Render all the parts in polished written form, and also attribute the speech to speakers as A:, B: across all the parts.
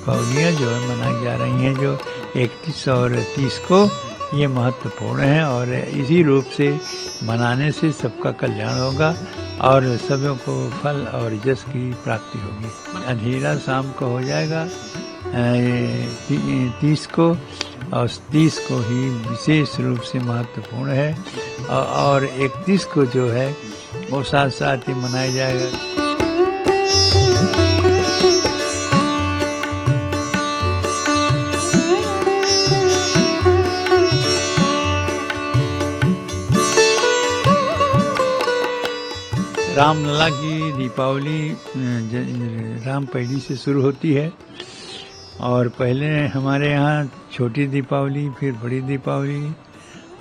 A: दीपावलियाँ जो है मनाई जा रही हैं, जो 31 और 30 को, ये महत्वपूर्ण है और इसी रूप से मनाने से सबका कल्याण होगा और सबों को फल और यश की प्राप्ति होगी। अंधेरा शाम को हो जाएगा 30 को, और 30 को ही विशेष रूप से महत्वपूर्ण है और 31 को जो है वो साथ साथ ही मनाया जाएगा। रामलला की दीपावली राम पैड़ी से शुरू होती है और पहले हमारे यहाँ छोटी दीपावली, फिर बड़ी दीपावली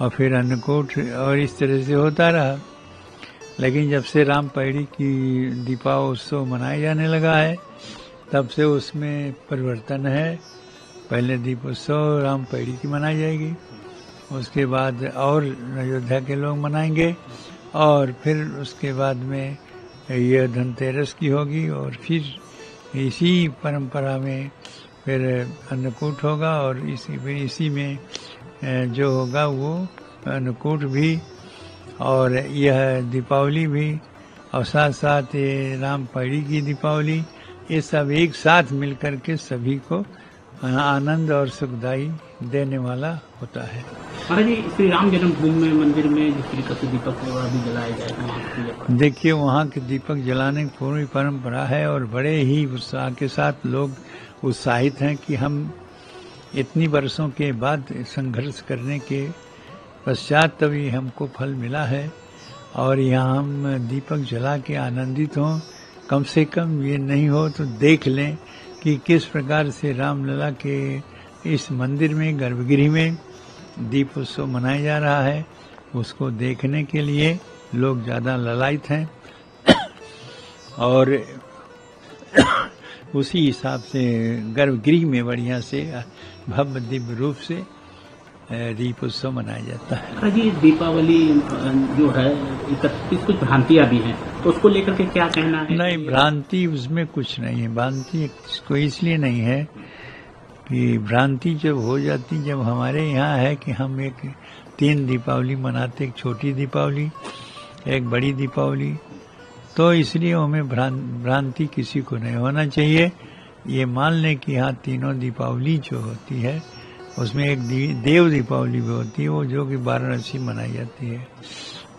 A: और फिर अन्नकूट और इस तरह से होता रहा। लेकिन जब से राम पैड़ी की दीपोत्सव मनाया जाने लगा है तब से उसमें परिवर्तन है। पहले दीपोत्सव राम पैड़ी की मनाई जाएगी, उसके बाद और अयोध्या के लोग मनाएंगे और फिर उसके बाद में यह धनतेरस की होगी और फिर इसी परंपरा में फिर अन्नकूट होगा और इसी में जो होगा वो अन्नकूट भी और यह दीपावली भी और साथ साथ ये राम पैड़ी की दीपावली, ये सब एक साथ मिलकर के सभी को आनंद और सुखदाई देने वाला होता है।
B: महाराज जी, श्री राम जन्मभूमि में मंदिर में जिस तरीके से दीपक भी जलाए जाए,
A: देखिए वहाँ के दीपक जलाने की पूरी परंपरा है और बड़े ही उत्साह के साथ लोग उत्साहित हैं कि हम इतनी वर्षों के बाद संघर्ष करने के पश्चात तभी हमको फल मिला है और यहाँ हम दीपक जला के आनंदित हों। कम से कम ये नहीं हो तो देख लें कि किस प्रकार से रामलला के इस मंदिर में, गर्भगृह में दीपोत्सव मनाया जा रहा है। उसको देखने के लिए लोग ज़्यादा ललायित हैं और उसी हिसाब से गर्भगृह में बढ़िया से भव्य दिव्य रूप से दीपोत्सव मनाया जाता है।
B: जी, दीपावली जो है 31 कुछ भ्रांतियां भी हैं, तो उसको लेकर के क्या कहना है?
A: नहीं, भ्रांति उसमें कुछ नहीं है। भ्रांति कोई इसलिए नहीं है कि भ्रांति जब हो जाती, जब हमारे यहाँ है कि हम 3 दीपावली मनाते, एक छोटी दीपावली, एक बड़ी दीपावली, तो इसलिए हमें भ्रांति किसी को नहीं होना चाहिए। ये मान लें कि हाँ तीनों दीपावली जो होती है उसमें एक देव दीपावली भी होती है, वो जो कि वाराणसी मनाई जाती है।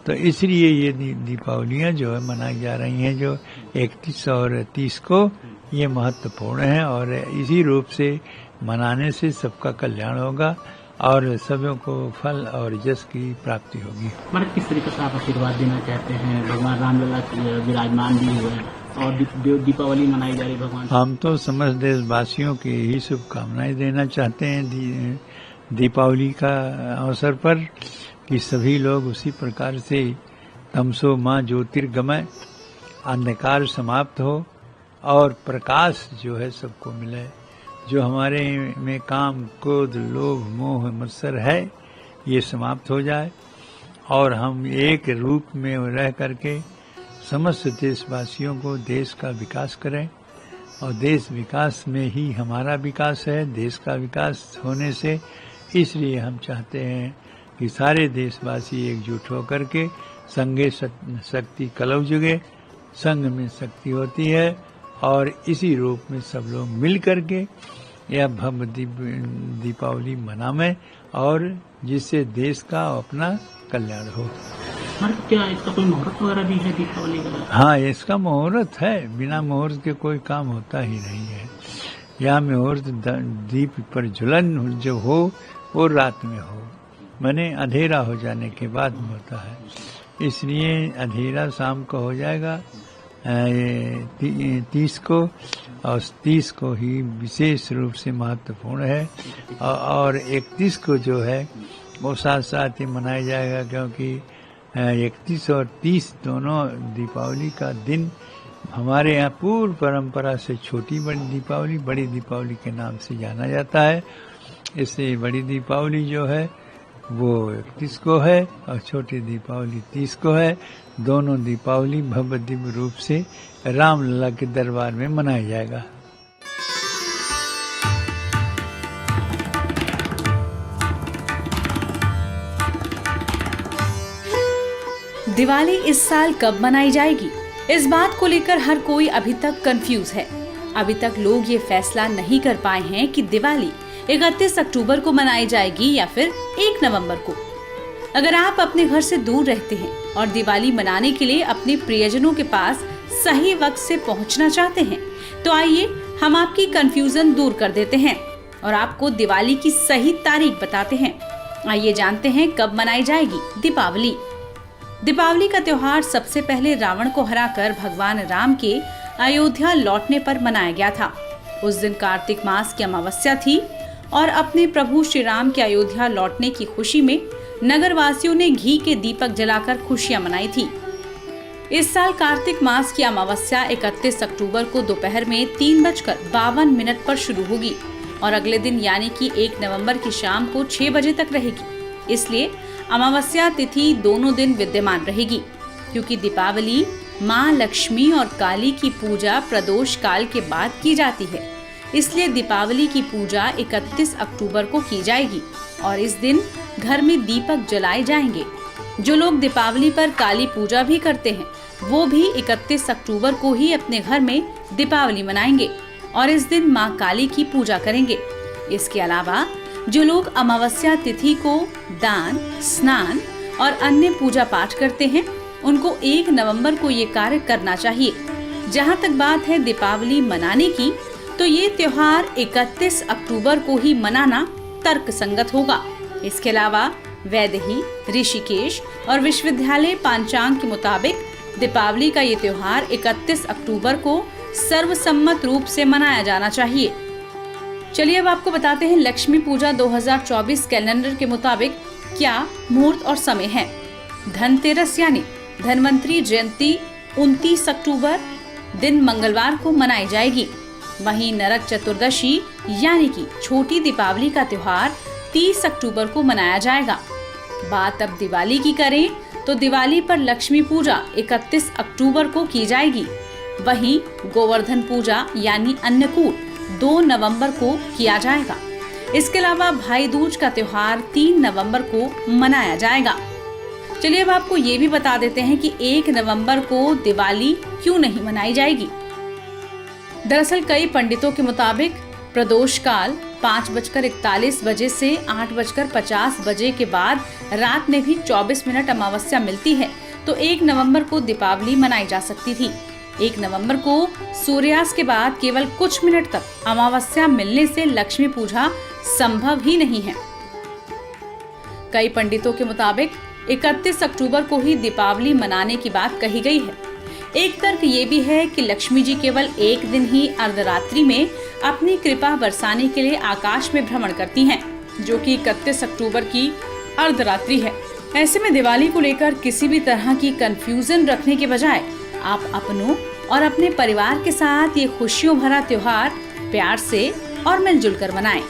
A: तो इसलिए ये दीपावलियाँ जो है मनाई जा रही हैं, जो 31 और 30 को, ये महत्वपूर्ण है और इसी रूप से मनाने से सबका कल्याण होगा और सबों को फल और यश की प्राप्ति होगी।
B: मतलब किस तरीके से आप आशीर्वाद देना चाहते हैं? भगवान रामलला विराजमान भी हुए और दीपावली मनाई जा रही भगवान।
A: हम तो समस्त देशवासियों की ही शुभकामनाएं देना चाहते हैं दीपावली का अवसर पर, कि सभी लोग उसी प्रकार से तमसो माँ ज्योतिर्गमय, अंधकार समाप्त हो और प्रकाश जो है सबको मिले। जो हमारे में काम, क्रोध, लोभ, मोह, मत्सर है, ये समाप्त हो जाए और हम एक रूप में रह करके समस्त देशवासियों को देश का विकास करें और देश विकास में ही हमारा विकास है, देश का विकास होने से। इसलिए हम चाहते हैं कि सारे देशवासी एकजुट होकर के संगे शक्ति कलौ जुगे, संग में शक्ति होती है और इसी रूप में सब लोग मिल करके यह भव्य दीपावली मनाएं और जिससे देश का अपना कल्याण हो।
B: क्या इसका कोई मुहूर्त वगैरह भी है दीपावली का?
A: हाँ, इसका मुहूर्त है। बिना मुहूर्त के कोई काम होता ही नहीं है। यह मुहूर्त दीप पर जुलन जो हो वो रात में हो, माने अंधेरा हो जाने के बाद में होता है। इसलिए अंधेरा शाम को हो जाएगा 30 को और 30 को ही विशेष रूप से महत्वपूर्ण है और 31 को जो है वो साथ साथ ही मनाया जाएगा, क्योंकि 31 और 30 दोनों दीपावली का दिन हमारे यहाँ पूर्व परंपरा से छोटी बड़ी दीपावली, बड़ी दीपावली के नाम से जाना जाता है। इससे बड़ी दीपावली जो है वो 31 को है और छोटी दीपावली 30 को है। दोनों दीपावली भव्य दिव्य रूप से रामलला के दरबार में मनाया जाएगा।
C: दिवाली इस साल कब मनाई जाएगी? इस बात को लेकर हर कोई अभी तक कंफ्यूज है। अभी तक लोग ये फैसला नहीं कर पाए हैं कि दिवाली 31 अक्टूबर को मनाई जाएगी या फिर 1 नवंबर को। अगर आप अपने घर से दूर रहते हैं और दिवाली मनाने के लिए अपने प्रियजनों के पास सही वक्त से पहुंचना चाहते हैं, तो आइए हम आपकी कंफ्यूजन दूर कर देते हैं और आपको दिवाली की सही तारीख बताते हैं। आइए जानते हैं कब मनाई जाएगी दीपावली। दीपावली का त्योहार सबसे पहले रावण को हराकर भगवान राम के अयोध्या लौटने पर मनाया गया था। उस दिन कार्तिक मास की अमावस्या थी और अपने प्रभु श्री राम के अयोध्या लौटने की खुशी में नगरवासियों ने घी के दीपक जलाकर खुशियां मनाई थी। इस साल कार्तिक मास की अमावस्या 31 अक्टूबर को दोपहर में 3:52 पर शुरू होगी और अगले दिन यानी कि 1 नवंबर की शाम को 6 बजे तक रहेगी। इसलिए अमावस्या तिथि दोनों दिन विद्यमान रहेगी, क्योंकि दीपावली माँ लक्ष्मी और काली की पूजा प्रदोष काल के बाद की जाती है। इसलिए दीपावली की पूजा 31 अक्टूबर को की जाएगी और इस दिन घर में दीपक जलाए जाएंगे। जो लोग दीपावली पर काली पूजा भी करते हैं, वो भी 31 अक्टूबर को ही अपने घर में दीपावली मनाएंगे और इस दिन माँ काली की पूजा करेंगे। इसके अलावा जो लोग अमावस्या तिथि को दान, स्नान और अन्य पूजा पाठ करते हैं, उनको 1 नवंबर को ये कार्य करना चाहिए। जहाँ तक बात है दीपावली मनाने की, तो ये त्योहार 31 अक्टूबर को ही मनाना तर्क संगत होगा। इसके अलावा वैदेही, ऋषिकेश और विश्वविद्यालय पांचांग के मुताबिक दीपावली का ये त्योहार 31 अक्टूबर को सर्वसम्मत रूप से मनाया जाना चाहिए। चलिए अब आपको बताते हैं लक्ष्मी पूजा 2024 कैलेंडर के मुताबिक क्या मुहूर्त और समय है। धनतेरस यानी धनवंतरी जयंती 29 अक्टूबर दिन मंगलवार को मनाई जाएगी। वहीं नरक चतुर्दशी यानी कि छोटी दीपावली का त्योहार 30 अक्टूबर को मनाया जाएगा। बात अब दिवाली की करें तो दिवाली पर लक्ष्मी पूजा 31 अक्टूबर को की जाएगी। वहीं गोवर्धन पूजा यानी अन्नकूट 2 नवंबर को किया जाएगा। इसके अलावा भाई दूज का त्योहार 3 नवंबर को मनाया जाएगा। चलिए अब आपको ये भी बता देते हैं कि 1 नवंबर को दिवाली क्यों नहीं मनाई जाएगी। दरअसल कई पंडितों के मुताबिक प्रदोष काल 5:41 बजे से 8:50 बजे के बाद रात में भी 24 मिनट अमावस्या मिलती है, तो 1 नवंबर को दीपावली मनाई जा सकती थी। 1 नवंबर को सूर्यास्त के बाद केवल कुछ मिनट तक अमावस्या मिलने से लक्ष्मी पूजा संभव ही नहीं है। कई पंडितों के मुताबिक 31 अक्टूबर को ही दीपावली मनाने की बात कही गई है। एक तर्क ये भी है कि लक्ष्मी जी केवल एक दिन ही अर्धरात्रि में अपनी कृपा बरसाने के लिए आकाश में भ्रमण करती हैं, जो कि 31 अक्टूबर की अर्धरात्रि है। ऐसे में दिवाली को लेकर किसी भी तरह की कंफ्यूजन रखने के बजाय आप अपनों और अपने परिवार के साथ ये खुशियों भरा त्योहार प्यार से और मिलजुल कर मनाएं।